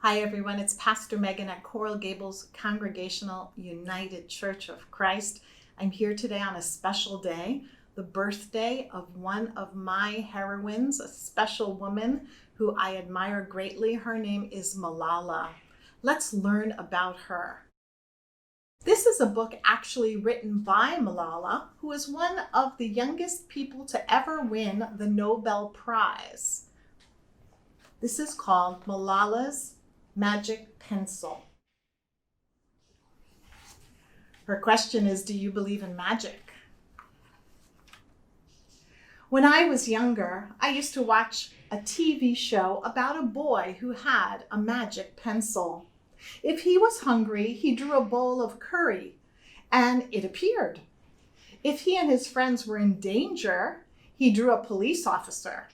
Hi everyone, it's Pastor Megan at Coral Gables Congregational United Church of Christ. I'm here today on a special day, the birthday of one of my heroines, a special woman who I admire greatly. Her name is Malala. Let's learn about her. This is a book actually written by Malala, who is one of the youngest people to ever win the Nobel Prize. This is called Malala's Magic Pencil. Her question is, do you believe in magic? When I was younger, I used to watch a TV show about a boy who had a magic pencil. If he was hungry, he drew a bowl of curry and it appeared. If he and his friends were in danger, he drew a police officer.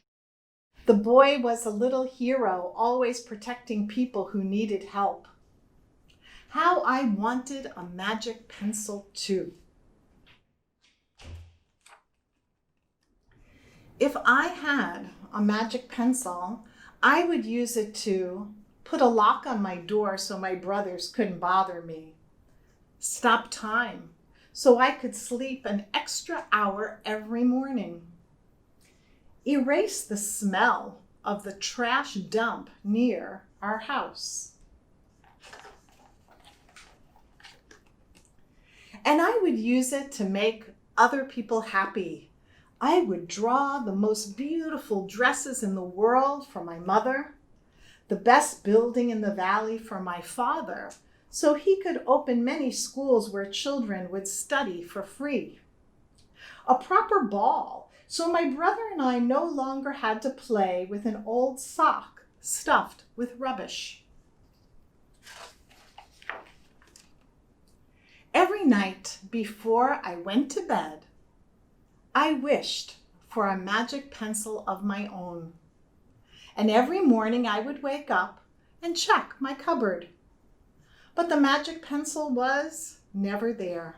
The boy was a little hero, always protecting people who needed help. How I wanted a magic pencil too. If I had a magic pencil, I would use it to put a lock on my door so my brothers couldn't bother me. Stop time so I could sleep an extra hour every morning. Erase the smell of the trash dump near our house. And I would use it to make other people happy. I would draw the most beautiful dresses in the world for my mother, the best building in the valley for my father, so he could open many schools where children would study for free. A proper ball, so my brother and I no longer had to play with an old sock stuffed with rubbish. Every night before I went to bed, I wished for a magic pencil of my own. And every morning I would wake up and check my cupboard. But the magic pencil was never there.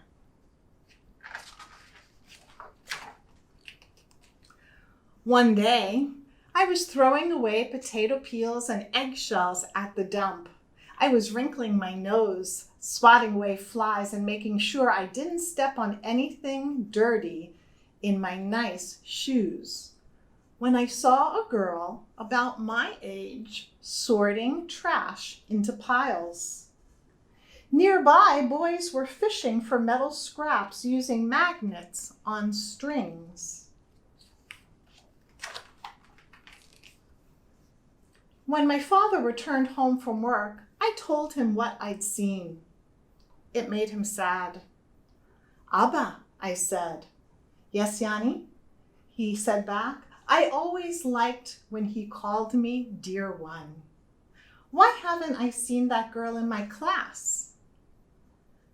One day, I was throwing away potato peels and eggshells at the dump. I was wrinkling my nose, swatting away flies, and making sure I didn't step on anything dirty in my nice shoes, when I saw a girl about my age sorting trash into piles. Nearby, boys were fishing for metal scraps using magnets on strings. When my father returned home from work, I told him what I'd seen. It made him sad. "Abba," I said. "Yes, Yanni?" He said back. "I always liked when he called me dear one. Why haven't I seen that girl in my class?"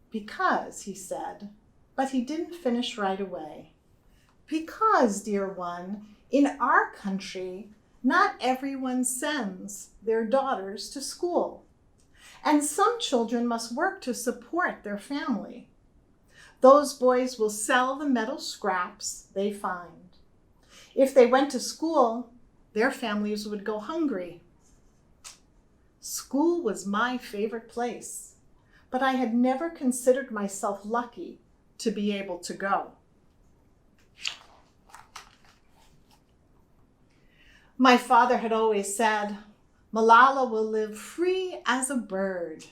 "Because," he said, but he didn't finish right away. "Because, dear one, in our country, not everyone sends their daughters to school, and some children must work to support their family. Those boys will sell the metal scraps they find. If they went to school, their families would go hungry." School was my favorite place, but I had never considered myself lucky to be able to go. My father had always said, "Malala will live free as a bird."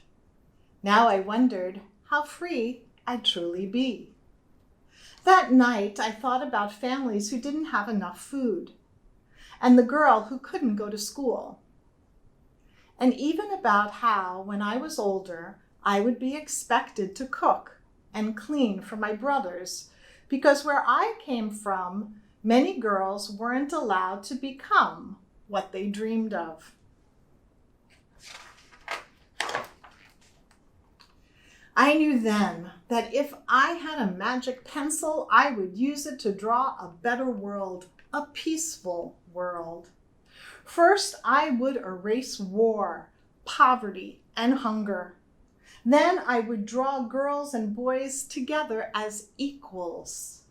Now I wondered how free I'd truly be. That night, I thought about families who didn't have enough food, and the girl who couldn't go to school, and even about how, when I was older, I would be expected to cook and clean for my brothers, because where I came from, many girls weren't allowed to become what they dreamed of. I knew then that if I had a magic pencil, I would use it to draw a better world, a peaceful world. First, I would erase war, poverty, and hunger. Then I would draw girls and boys together as equals.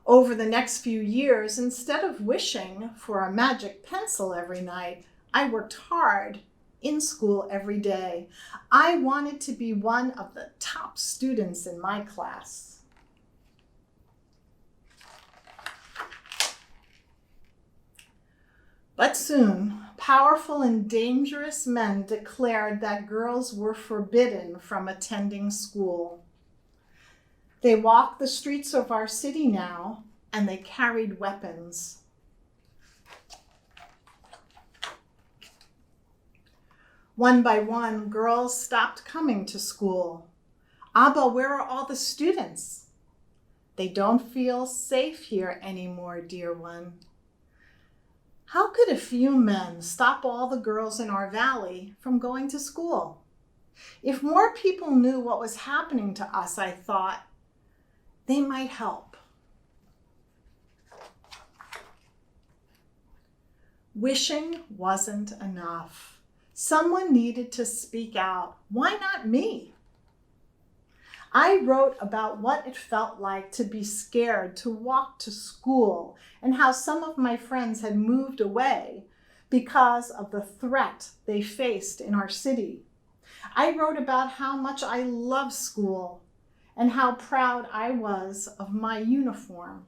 Over the next few years, instead of wishing for a magic pencil every night, I worked hard in school every day. I wanted to be one of the top students in my class. But soon, powerful and dangerous men declared that girls were forbidden from attending school. They walked the streets of our city now, and they carried weapons. One by one, girls stopped coming to school. Abba, where are all the students? They don't feel safe here anymore, dear one. How could a few men stop all the girls in our valley from going to school? If more people knew what was happening to us, I thought, they might help. Wishing wasn't enough. Someone needed to speak out. Why not me? I wrote about what it felt like to be scared to walk to school and how some of my friends had moved away because of the threat they faced in our city. I wrote about how much I love school and how proud I was of my uniform.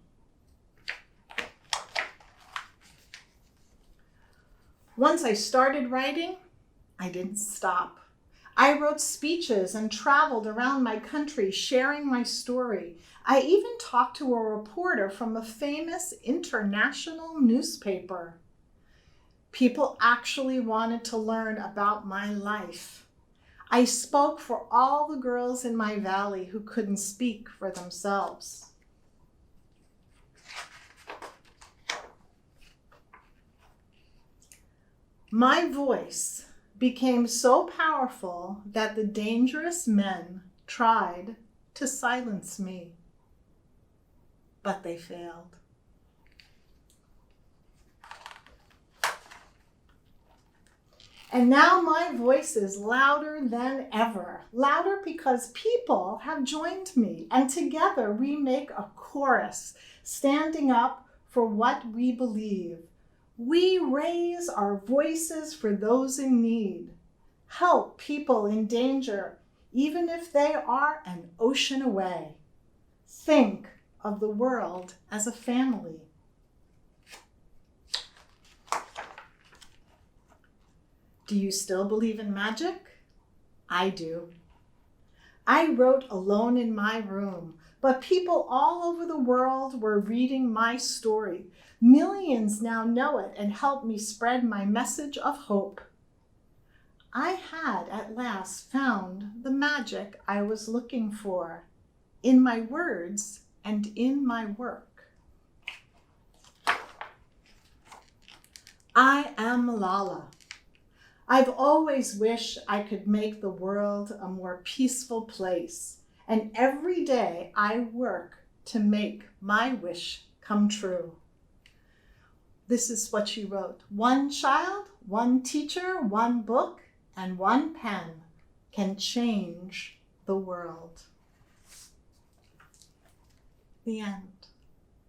Once I started writing, I didn't stop. I wrote speeches and traveled around my country sharing my story. I even talked to a reporter from a famous international newspaper. People actually wanted to learn about my life. I spoke for all the girls in my valley who couldn't speak for themselves. My voice became so powerful that the dangerous men tried to silence me, but they failed. And now my voice is louder than ever. Louder because people have joined me, and together we make a chorus, standing up for what we believe. We raise our voices for those in need. Help people in danger, even if they are an ocean away. Think of the world as a family. Do you still believe in magic? I do. I wrote alone in my room, but people all over the world were reading my story. Millions now know it and help me spread my message of hope. I had at last found the magic I was looking for in my words and in my work. I am Malala. I've always wished I could make the world a more peaceful place, and every day I work to make my wish come true. This is what she wrote. One child, one teacher, one book, and one pen can change the world. The end.